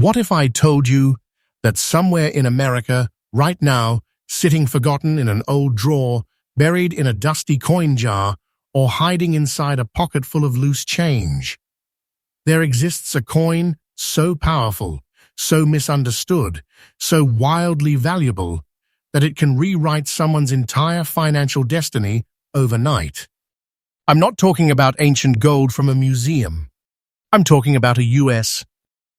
What if I told you that somewhere in America, right now, sitting forgotten in an old drawer, buried in a dusty coin jar, or hiding inside a pocket full of loose change, there exists a coin so powerful, so misunderstood, so wildly valuable, that it can rewrite someone's entire financial destiny overnight. I'm not talking about ancient gold from a museum. I'm talking about a US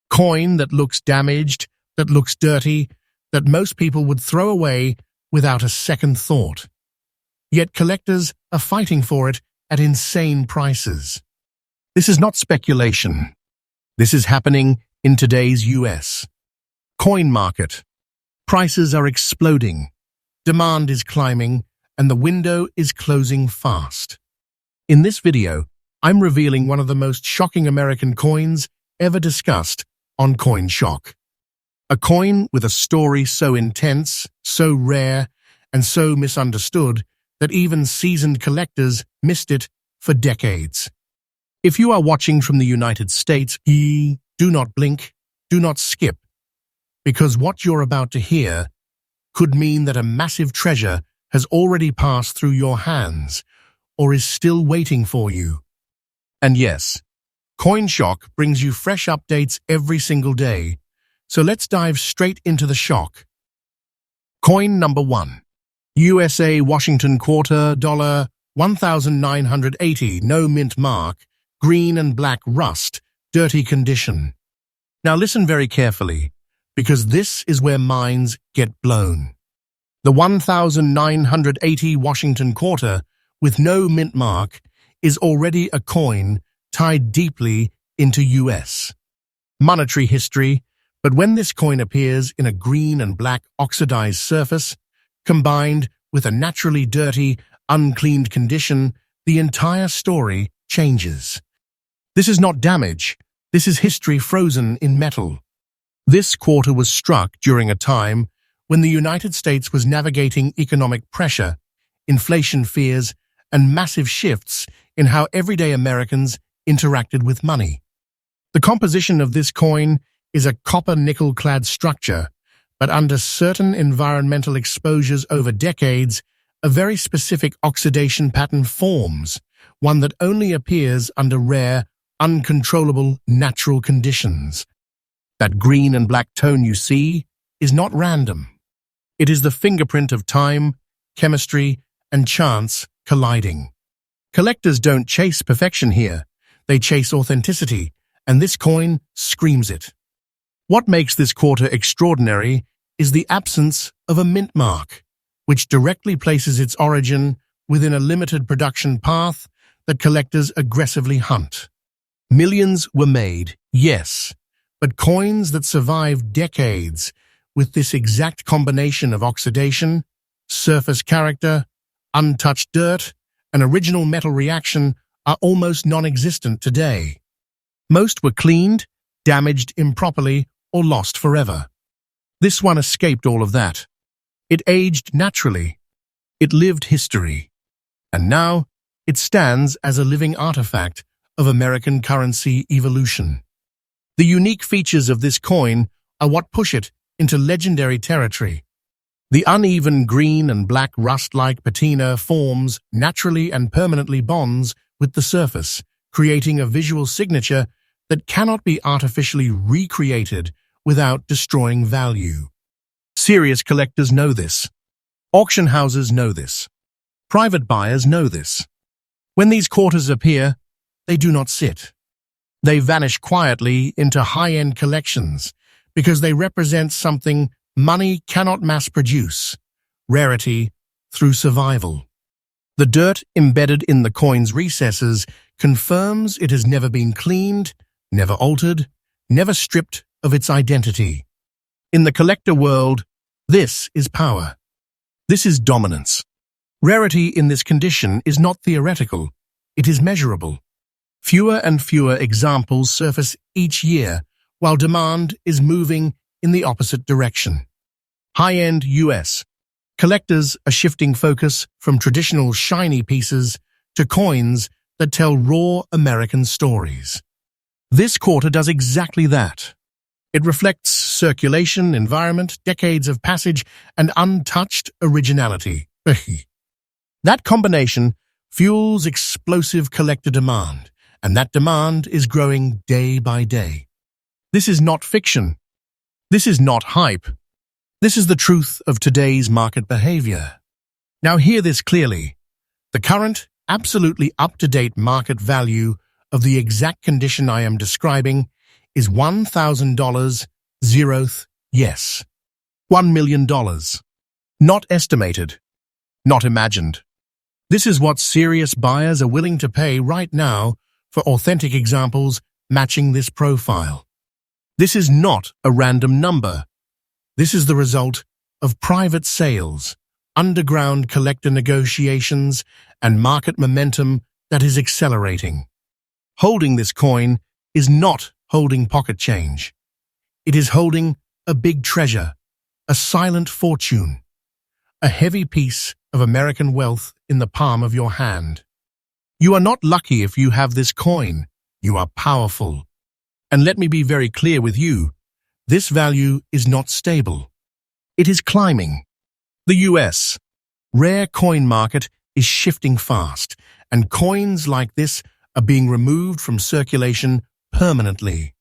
coin that looks damaged, that looks dirty, that most people would throw away without a second thought. Yet collectors are fighting for it at insane prices. This is not speculation. This is happening in today's US coin market. Prices are exploding, demand is climbing, and the window is closing fast. In this video, I'm revealing one of the most shocking American coins ever discussed on CoinShock. A coin with a story so intense, so rare, and so misunderstood that even seasoned collectors missed it for decades. If you are watching from the United States, do not blink, do not skip, because what you're about to hear could mean that a massive treasure has already passed through your hands or is still waiting for you. And yes, CoinShock brings you fresh updates every single day, so let's dive straight into the shock. Coin number 1. USA Washington Quarter $1980, no mint mark, green and black rust, dirty condition. Now listen very carefully, because this is where minds get blown. The 1980 Washington Quarter, with no mint mark, is already a coin tied deeply into US monetary history, but when this coin appears in a green and black oxidized surface, combined with a naturally dirty, uncleaned condition, the entire story changes. This is not damage, this is history frozen in metal. This quarter was struck during a time when the United States was navigating economic pressure, inflation fears, and massive shifts in how everyday Americans interacted with money. The composition of this coin is a copper-nickel-clad structure, but under certain environmental exposures over decades, a very specific oxidation pattern forms, one that only appears under rare, uncontrollable natural conditions. That green and black tone you see is not random. It is the fingerprint of time, chemistry, and chance colliding. Collectors don't chase perfection here, they chase authenticity, and this coin screams it. What makes this quarter extraordinary is the absence of a mint mark, which directly places its origin within a limited production path that collectors aggressively hunt. Millions were made, yes, but coins that survived decades with this exact combination of oxidation, surface character, untouched dirt, and original metal reaction are almost non-existent today. Most were cleaned, damaged improperly, or lost forever. This one escaped all of that. It aged naturally. It lived history. And now, it stands as a living artifact of American currency evolution. The unique features of this coin are what push it into legendary territory. The uneven green and black rust-like patina forms naturally and permanently bonds with the surface, creating a visual signature that cannot be artificially recreated without destroying value. Serious collectors know this. Auction houses know this. Private buyers know this. When these quarters appear, they do not sit. They vanish quietly into high-end collections because they represent something money cannot mass-produce: rarity through survival. The dirt embedded in the coin's recesses confirms it has never been cleaned, never altered, never stripped of its identity. In the collector world, this is power. This is dominance. Rarity in this condition is not theoretical, it is measurable. Fewer and fewer examples surface each year, while demand is moving in the opposite direction. High-end US collectors are shifting focus from traditional shiny pieces to coins that tell raw American stories. This quarter does exactly that. It reflects circulation, environment, decades of passage, and untouched originality. That combination fuels explosive collector demand, and that demand is growing day by day. This is not fiction. This is not hype. This is the truth of today's market behavior. Now hear this clearly. The current, absolutely up-to-date market value of the exact condition I am describing is $1,000, zeroth, yes. $1 million. Not estimated. Not imagined. This is what serious buyers are willing to pay right now for authentic examples matching this profile. This is not a random number. This is the result of private sales, underground collector negotiations, and market momentum that is accelerating. Holding this coin is not holding pocket change. It is holding a big treasure, a silent fortune, a heavy piece of American wealth in the palm of your hand. You are not lucky if you have this coin. You are powerful. And let me be very clear with you, this value is not stable. It is climbing. The US rare coin market is shifting fast, and coins like this are being removed from circulation permanently.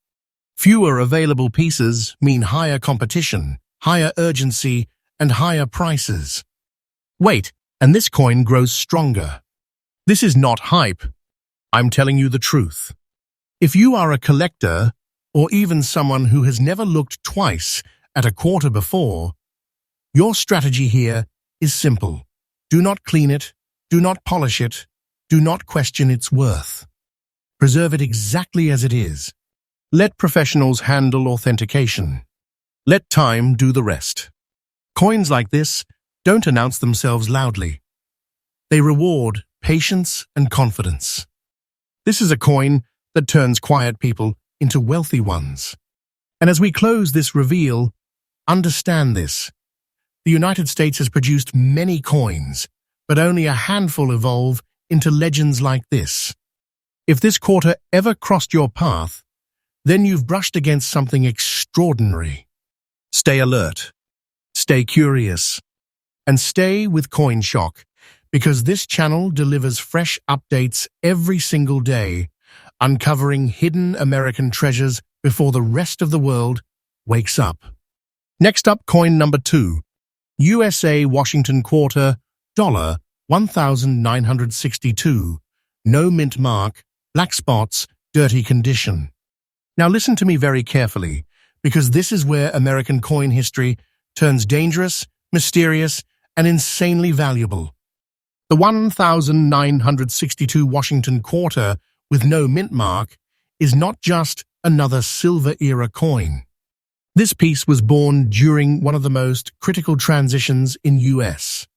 Fewer available pieces mean higher competition, higher urgency, and higher prices. Wait, and this coin grows stronger. This is not hype. I'm telling you the truth. If you are a collector, or even someone who has never looked twice at a quarter before, your strategy here is simple. Do not clean it, do not polish it, do not question its worth. Preserve it exactly as it is. Let professionals handle authentication. Let time do the rest. Coins like this don't announce themselves loudly. They reward patience and confidence. This is a coin that turns quiet people into wealthy ones. And as we close this reveal, understand this. The United States has produced many coins, but only a handful evolve into legends like this. If this quarter ever crossed your path, then you've brushed against something extraordinary. Stay alert, stay curious, and stay with CoinShock, because this channel delivers fresh updates every single day, uncovering hidden American treasures before the rest of the world wakes up. Next up, coin number 2. USA Washington Quarter, $1,962. No mint mark, black spots, dirty condition. Now listen to me very carefully, because this is where American coin history turns dangerous, mysterious, and insanely valuable. The 1,962 Washington Quarter with no mint mark is not just another silver-era coin. This piece was born during one of the most critical transitions in U.S.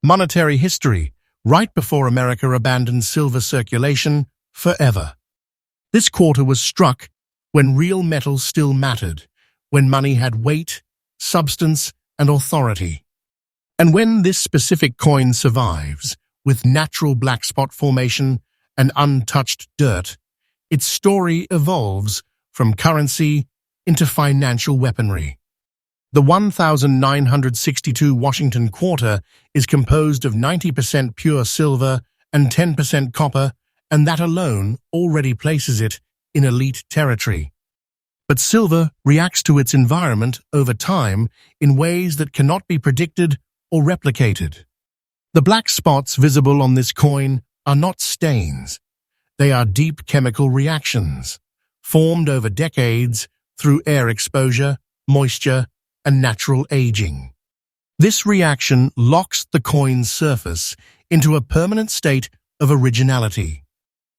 monetary history, right before America abandoned silver circulation forever. This quarter was struck when real metal still mattered, when money had weight, substance, and authority. And when this specific coin survives, with natural black spot formation and untouched dirt, its story evolves from currency into financial weaponry. The 1,962 Washington Quarter is composed of 90% pure silver and 10% copper, and that alone already places it in elite territory. But silver reacts to its environment over time in ways that cannot be predicted or replicated. The black spots visible on this coin are not stains. They are deep chemical reactions, formed over decades through air exposure, moisture, and natural aging. This reaction locks the coin's surface into a permanent state of originality.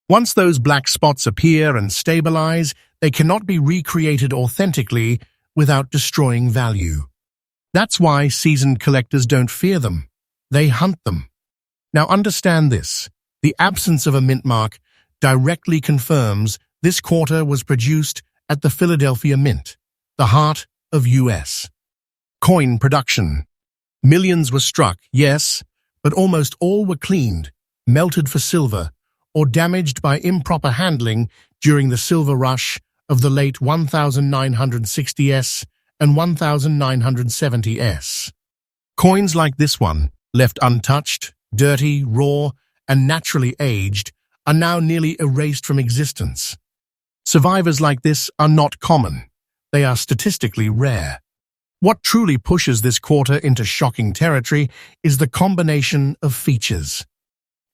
Once those black spots appear and stabilize, they cannot be recreated authentically without destroying value. That's why seasoned collectors don't fear them. They hunt them. Now understand this. The absence of a mint mark directly confirms this quarter was produced at the Philadelphia Mint, the heart of U.S. coin production. Millions were struck, yes, but almost all were cleaned, melted for silver, or damaged by improper handling during the silver rush of the late 1960s and 1970s. Coins like this one, left untouched, dirty, raw, and naturally aged, are now nearly erased from existence. Survivors like this are not common. They are statistically rare. What truly pushes this quarter into shocking territory is the combination of features.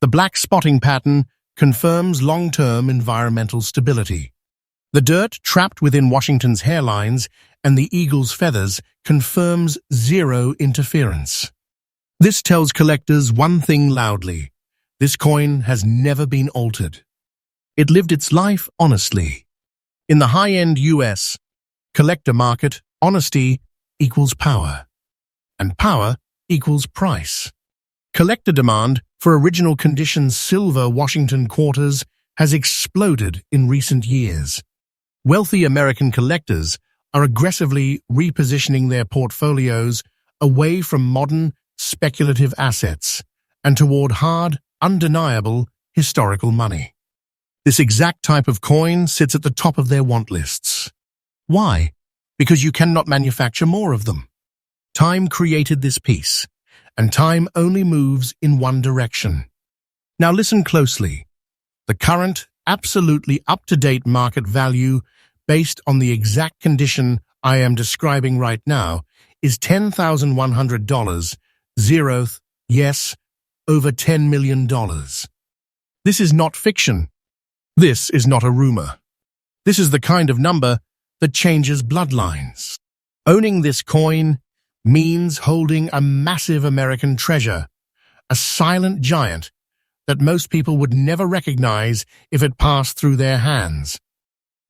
The black spotting pattern confirms long-term environmental stability. The dirt trapped within Washington's hairlines and the eagle's feathers confirms zero interference. This tells collectors one thing loudly: this coin has never been altered. It lived its life honestly. In the high-end US collector market, honesty equals power, and power equals price. Collector demand for original condition silver Washington quarters has exploded in recent years. Wealthy American collectors are aggressively repositioning their portfolios away from modern, speculative assets and toward hard, undeniable, historical money. This exact type of coin sits at the top of their want lists. Why? Because you cannot manufacture more of them. Time created this piece, and time only moves in one direction. Now listen closely. The current, absolutely up-to-date market value, based on the exact condition I am describing right now, is $10,100, zeroth, yes, over $10 million. This is not fiction. This is not a rumor. This is the kind of number that changes bloodlines. Owning this coin means holding a massive American treasure, a silent giant that most people would never recognize if it passed through their hands.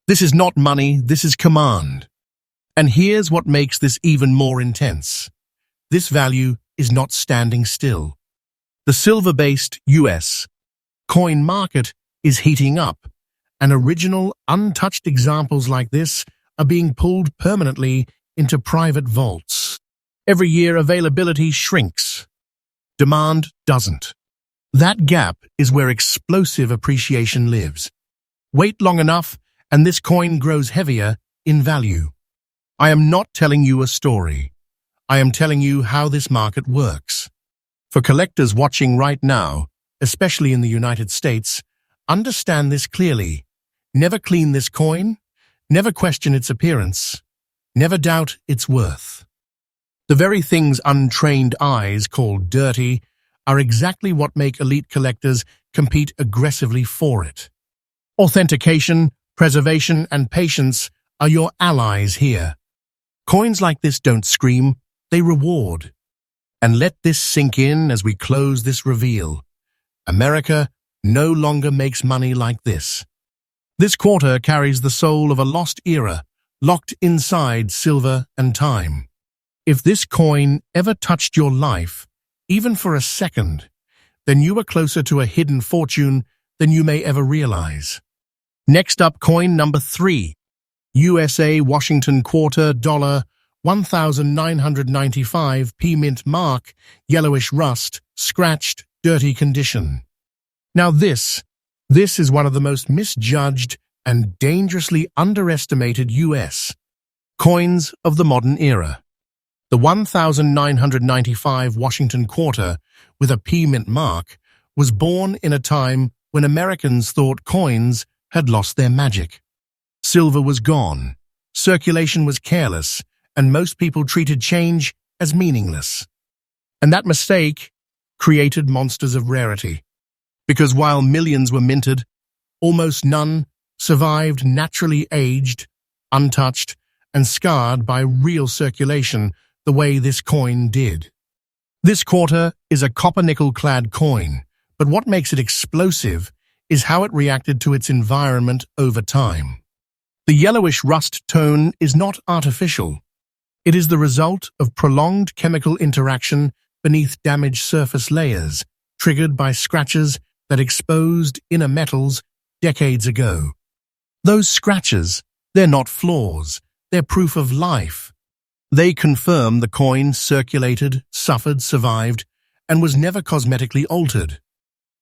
This is not money, this is command. And here's what makes this even more intense. This value is not standing still. The silver-based US coin market is heating up, and original, untouched examples like this are being pulled permanently into private vaults. Every year, availability shrinks. Demand doesn't. That gap is where explosive appreciation lives. Wait long enough, and this coin grows heavier in value. I am not telling you a story. I am telling you how this market works. For collectors watching right now, especially in the United States, understand this clearly. Never clean this coin. Never question its appearance. Never doubt its worth. The very things untrained eyes call dirty are exactly what make elite collectors compete aggressively for it. Authentication, preservation, and patience are your allies here. Coins like this don't scream, they reward. And let this sink in as we close this reveal. America no longer makes money like this. This quarter carries the soul of a lost era, locked inside silver and time. If this coin ever touched your life, even for a second, then you were closer to a hidden fortune than you may ever realize. Next up, coin number 3. USA Washington Quarter dollar, 1995 P mint mark, yellowish rust, scratched, dirty condition. Now this is one of the most misjudged and dangerously underestimated US coins of the modern era. The 1995 Washington Quarter with a P mint mark was born in a time when Americans thought coins had lost their magic. Silver was gone, circulation was careless, and most people treated change as meaningless. And that mistake created monsters of rarity. Because while millions were minted, almost none survived naturally aged, untouched, and scarred by real circulation the way this coin did. This quarter is a copper-nickel-clad coin, but what makes it explosive is how it reacted to its environment over time. The yellowish rust tone is not artificial. It is the result of prolonged chemical interaction beneath damaged surface layers, triggered by scratches that exposed inner metals decades ago. Those scratches, they're not flaws, they're proof of life. They confirm the coin circulated, suffered, survived, and was never cosmetically altered.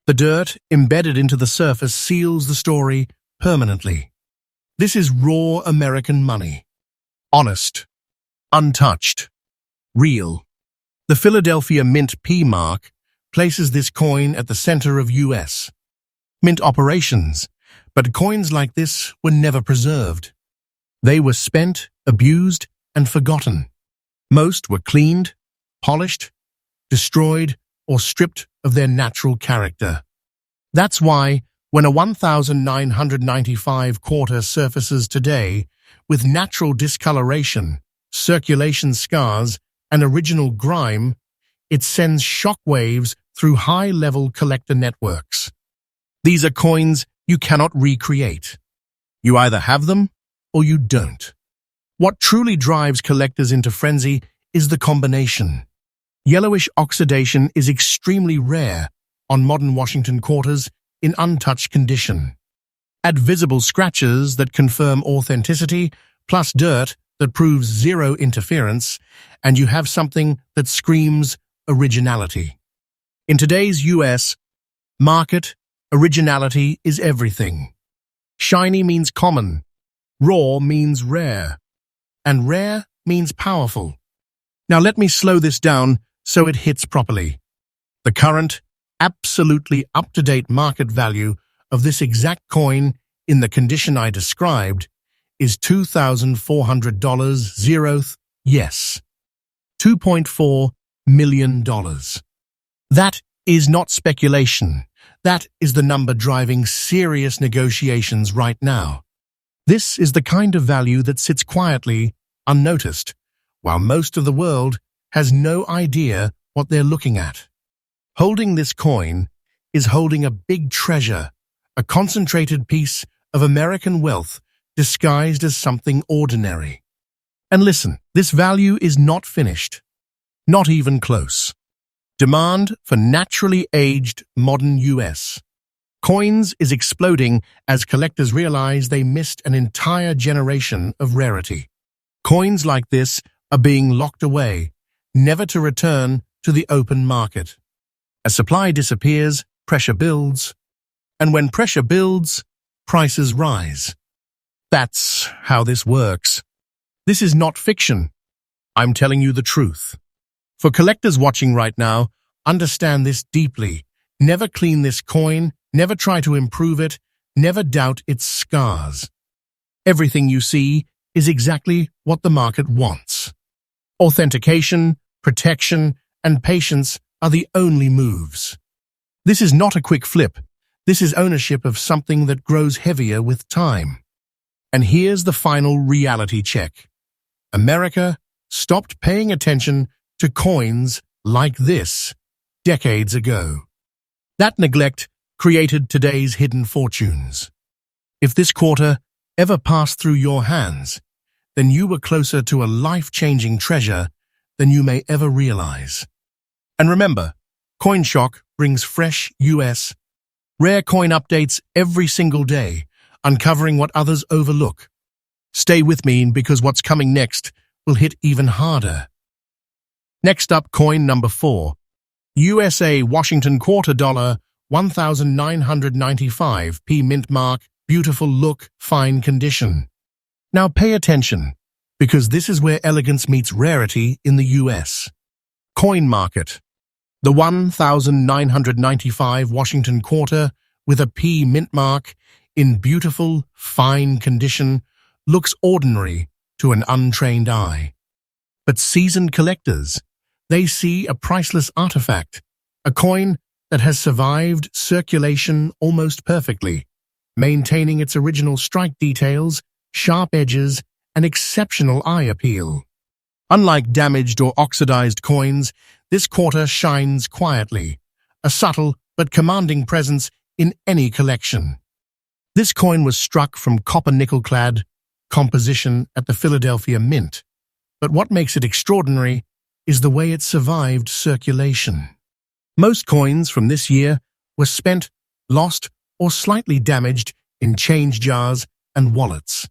The dirt embedded into the surface seals the story permanently. This is raw American money. Honest, untouched, real. The Philadelphia Mint P mark places this coin at the center of U.S. mint operations, but coins like this were never preserved. They were spent, abused, and forgotten. Most were cleaned, polished, destroyed, or stripped of their natural character. That's why, when a 1995 quarter surfaces today with natural discoloration, circulation scars, and original grime, it sends shockwaves through high-level collector networks. These are coins you cannot recreate. You either have them or you don't. What truly drives collectors into frenzy is the combination. Yellowish oxidation is extremely rare on modern Washington quarters in untouched condition. Add visible scratches that confirm authenticity, plus dirt that proves zero interference, and you have something that screams originality. In today's U.S. market, originality is everything. Shiny means common, raw means rare, and rare means powerful. Now let me slow this down so it hits properly. The current, absolutely up-to-date market value of this exact coin in the condition I described is $2,400, zeroth, yes, $2.4 million. That is not speculation. That is the number driving serious negotiations right now. This is the kind of value that sits quietly, unnoticed, while most of the world has no idea what they're looking at. Holding this coin is holding a big treasure, a concentrated piece of American wealth disguised as something ordinary. And listen, this value is not finished, not even close. Demand for naturally aged modern U.S. coins is exploding as collectors realize they missed an entire generation of rarity. Coins like this are being locked away, never to return to the open market. As supply disappears, pressure builds, and when pressure builds, prices rise. That's how this works. This is not fiction. I'm telling you the truth. For collectors watching right now, understand this deeply. Never clean this coin, never try to improve it, never doubt its scars. Everything you see is exactly what the market wants. Authentication, protection, and patience are the only moves. This is not a quick flip. This is ownership of something that grows heavier with time. And here's the final reality check. America stopped paying attention to coins like this decades ago. That neglect created today's hidden fortunes. If this quarter ever passed through your hands, then you were closer to a life-changing treasure than you may ever realize. And remember, CoinShock brings fresh U.S. rare coin updates every single day, uncovering what others overlook. Stay with me because what's coming next will hit even harder. Next up, coin number 4. USA Washington quarter dollar, 1995 P mint mark, beautiful look, fine condition. Now pay attention, because this is where elegance meets rarity in the U.S. coin market. The 1995 Washington quarter with a P mint mark in beautiful, fine condition looks ordinary to an untrained eye. But seasoned collectors, they see a priceless artifact, a coin that has survived circulation almost perfectly, maintaining its original strike details, sharp edges, and exceptional eye appeal. Unlike damaged or oxidized coins, this quarter shines quietly, a subtle but commanding presence in any collection. This coin was struck from copper-nickel-clad composition at the Philadelphia Mint, but what makes it extraordinary is the way it survived circulation. Most coins from this year were spent, lost, or slightly damaged in change jars and wallets.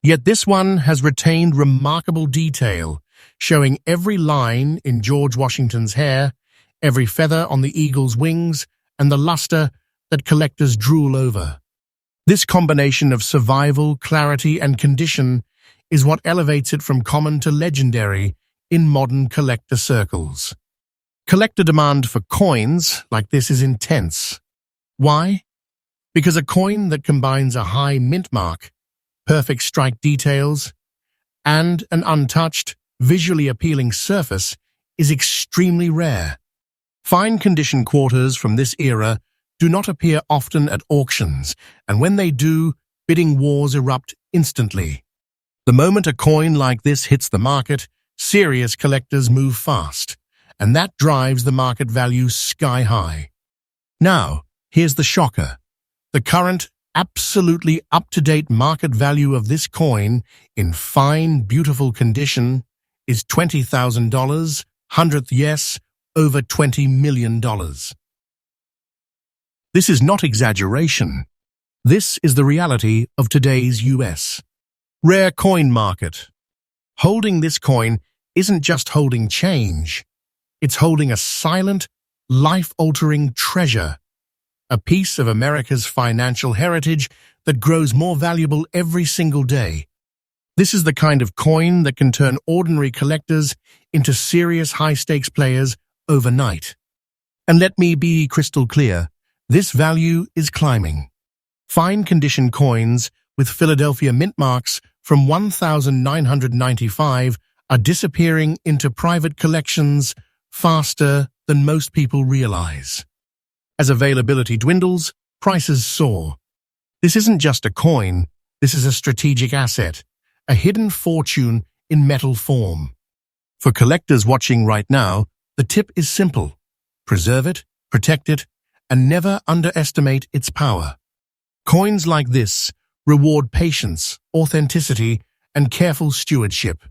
Yet this one has retained remarkable detail, showing every line in George Washington's hair, every feather on the eagle's wings, and the luster that collectors drool over. This combination of survival, clarity, and condition is what elevates it from common to legendary in modern collector circles. Collector demand for coins like this is intense. Why? Because a coin that combines a high mint mark, perfect strike details, and an untouched, visually appealing surface is extremely rare. Fine condition quarters from this era do not appear often at auctions, and when they do, bidding wars erupt instantly. The moment a coin like this hits the market, serious collectors move fast, and that drives the market value sky high. Now, here's the shocker. The current, absolutely up-to-date market value of this coin in fine, beautiful condition is $20,000, 100th yes, over $20 million. This is not exaggeration. This is the reality of today's US rare coin market. Holding this coin isn't just holding change. It's holding a silent, life-altering treasure, a piece of America's financial heritage that grows more valuable every single day. This is the kind of coin that can turn ordinary collectors into serious high-stakes players overnight. And let me be crystal clear, this value is climbing. Fine condition coins with Philadelphia mint marks from 1995 are disappearing into private collections faster than most people realize. As availability dwindles, prices soar. This isn't just a coin, this is a strategic asset, a hidden fortune in metal form. For collectors watching right now, the tip is simple. Preserve it, protect it, and never underestimate its power. Coins like this reward patience, authenticity, and careful stewardship.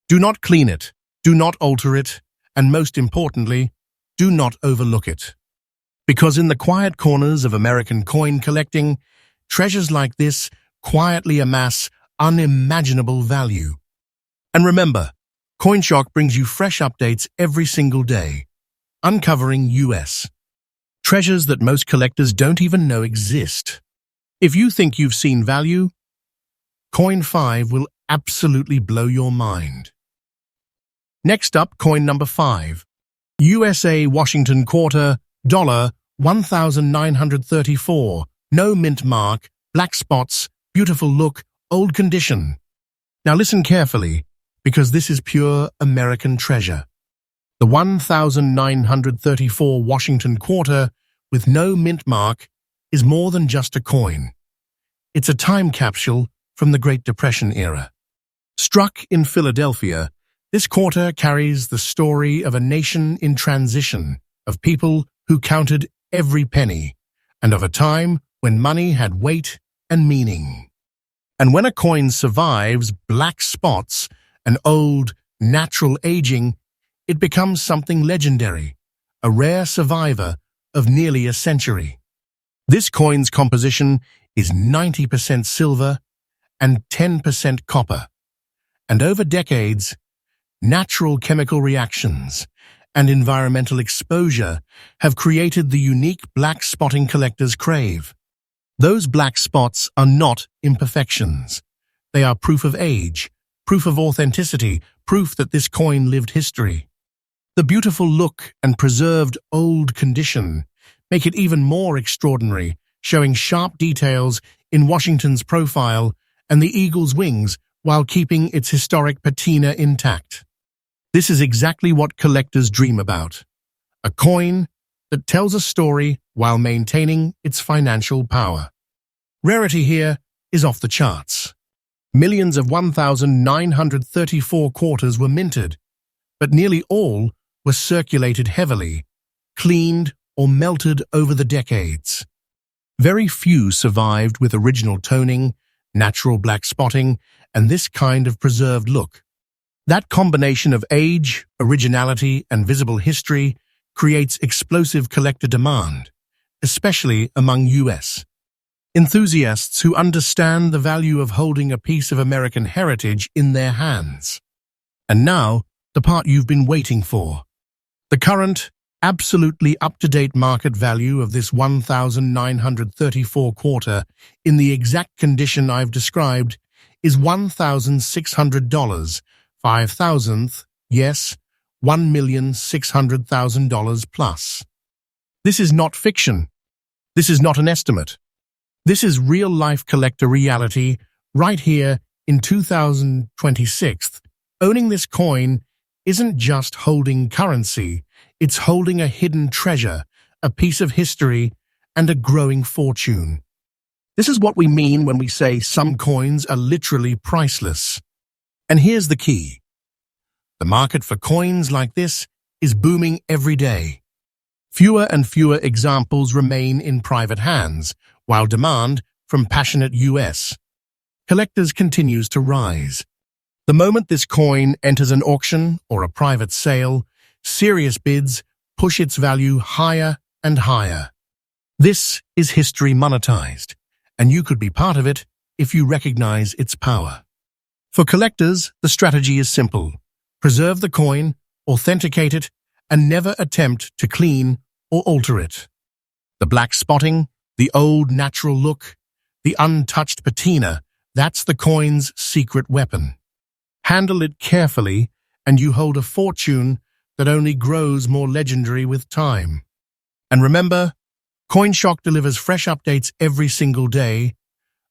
Do not clean it, do not alter it, and most importantly, do not overlook it. Because in the quiet corners of American coin collecting, treasures like this quietly amass unimaginable value. And remember, CoinShock brings you fresh updates every single day, uncovering US treasures that most collectors don't even know exist. If you think you've seen value, Coin 5 will absolutely blow your mind. Next up, coin number 5. USA Washington Quarter, $1934. No mint mark, black spots, beautiful look, old condition. Now listen carefully, because this is pure American treasure. The 1934 Washington Quarter with no mint mark is more than just a coin. It's a time capsule from the Great Depression era. Struck in Philadelphia, this quarter carries the story of a nation in transition, of people who counted every penny, and of a time when money had weight and meaning. And when a coin survives black spots and old, natural aging, it becomes something legendary, a rare survivor of nearly a century. This coin's composition is 90% silver and 10% copper. And over decades, natural chemical reactions and environmental exposure have created the unique black spotting collectors crave. Those black spots are not imperfections. They are proof of age, proof of authenticity, proof that this coin lived history. The beautiful look and preserved old condition make it even more extraordinary, showing sharp details in Washington's profile and the eagle's wings while keeping its historic patina intact. This is exactly what collectors dream about. A coin that tells a story while maintaining its financial power. Rarity here is off the charts. Millions of 1934 quarters were minted, but nearly all were circulated heavily, cleaned or melted over the decades. Very few survived with original toning, natural black spotting, and this kind of preserved look. That combination of age, originality, and visible history creates explosive collector demand, especially among US enthusiasts who understand the value of holding a piece of American heritage in their hands. And now, the part you've been waiting for. The current, absolutely up-to-date market value of this 1,934 quarter in the exact condition I've described is $1,600, 5,000th, yes, $1,600,000 plus. This is not fiction. This is not an estimate. This is real-life collector reality right here in 2026. Owning this coin isn't just holding currency, it's holding a hidden treasure, a piece of history, and a growing fortune. This is what we mean when we say some coins are literally priceless. And here's the key. The market for coins like this is booming every day. Fewer and fewer examples remain in private hands, while demand from passionate US collectors continues to rise. The moment this coin enters an auction or a private sale, serious bids push its value higher and higher. This is history monetized, and you could be part of it if you recognize its power. For collectors, the strategy is simple. Preserve the coin, authenticate it, and never attempt to clean or alter it. The black spotting, the old natural look, the untouched patina, that's the coin's secret weapon. Handle it carefully, and you hold a fortune that only grows more legendary with time. And remember, CoinShock delivers fresh updates every single day,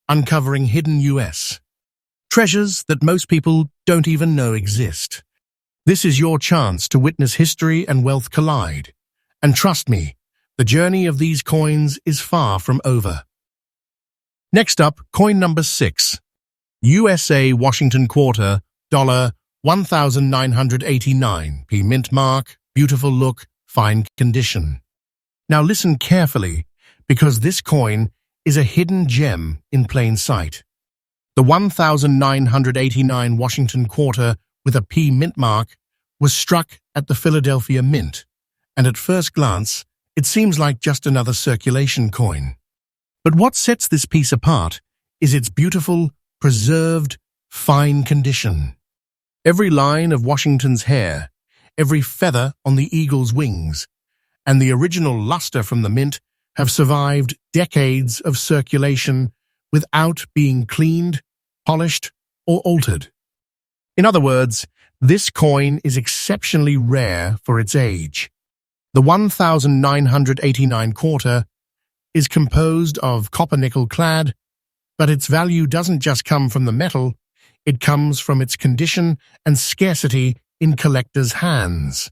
uncovering hidden US treasures that most people don't even know exist. This is your chance to witness history and wealth collide. And trust me, the journey of these coins is far from over. Next up, coin number 6. USA Washington Quarter, $1,989, P mint mark, beautiful look, fine condition. Now listen carefully, because this coin is a hidden gem in plain sight. The 1,989 Washington Quarter with a P mint mark was struck at the Philadelphia Mint, and at first glance, it seems like just another circulation coin. But what sets this piece apart is its beautiful, preserved, fine condition. Every line of Washington's hair, every feather on the eagle's wings, and the original luster from the mint have survived decades of circulation without being cleaned, polished, or altered. In other words, this coin is exceptionally rare for its age. The 1,989 quarter is composed of copper-nickel clad, but its value doesn't just come from the metal, it comes from its condition and scarcity in collectors' hands.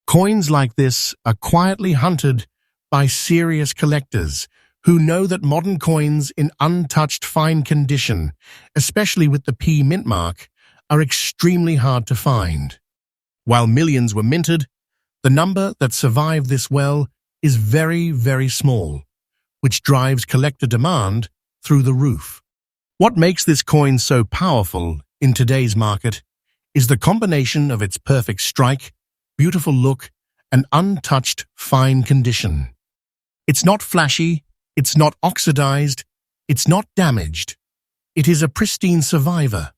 Coins like this are quietly hunted by serious collectors who know that modern coins in untouched fine condition, especially with the P mint mark, are extremely hard to find. While millions were minted, the number that survived this well is very, very small, which drives collector demand through the roof. What makes this coin so powerful in today's market is the combination of its perfect strike, beautiful look, and untouched fine condition. It's not flashy, it's not oxidized, it's not damaged. It is a pristine survivor,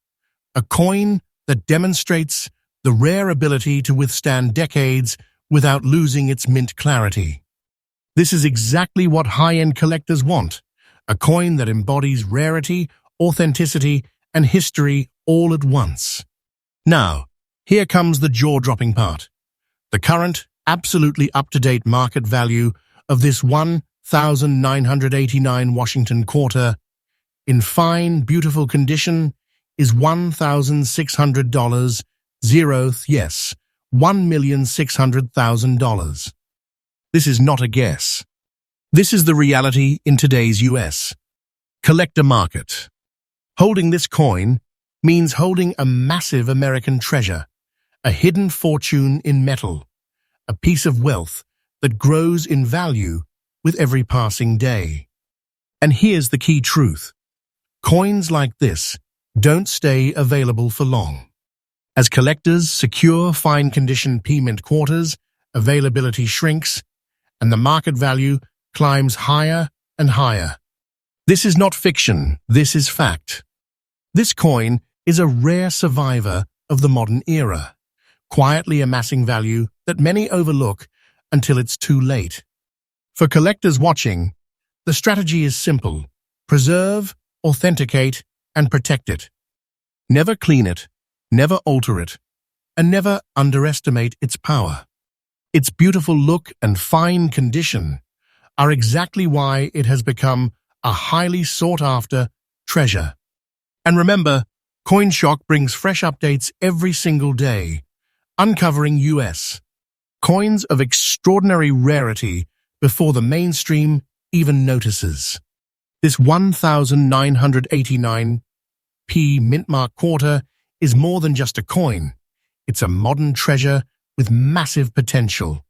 a coin that demonstrates the rare ability to withstand decades without losing its mint clarity. This is exactly what high-end collectors want, a coin that embodies rarity, authenticity, and history all at once. Now, here comes the jaw-dropping part. The current, absolutely up-to-date market value of this 1,989 Washington Quarter in fine, beautiful condition is $1,600, yes, $1,600,000. This is not a guess. This is the reality in today's US collector market. Holding this coin means holding a massive American treasure, a hidden fortune in metal, a piece of wealth that grows in value with every passing day. And here's the key truth. Coins like this don't stay available for long. As collectors secure fine-condition P mint quarters, availability shrinks, and the market value climbs higher and higher. This is not fiction, this is fact. This coin is a rare survivor of the modern era, quietly amassing value that many overlook until it's too late. For collectors watching, the strategy is simple. Preserve, authenticate, and protect it. Never clean it, never alter it, and never underestimate its power. Its beautiful look and fine condition are exactly why it has become a highly sought-after treasure. And remember, CoinShock brings fresh updates every single day, uncovering US coins of extraordinary rarity before the mainstream even notices. This 1989p mint mark quarter is more than just a coin. It's a modern treasure with massive potential.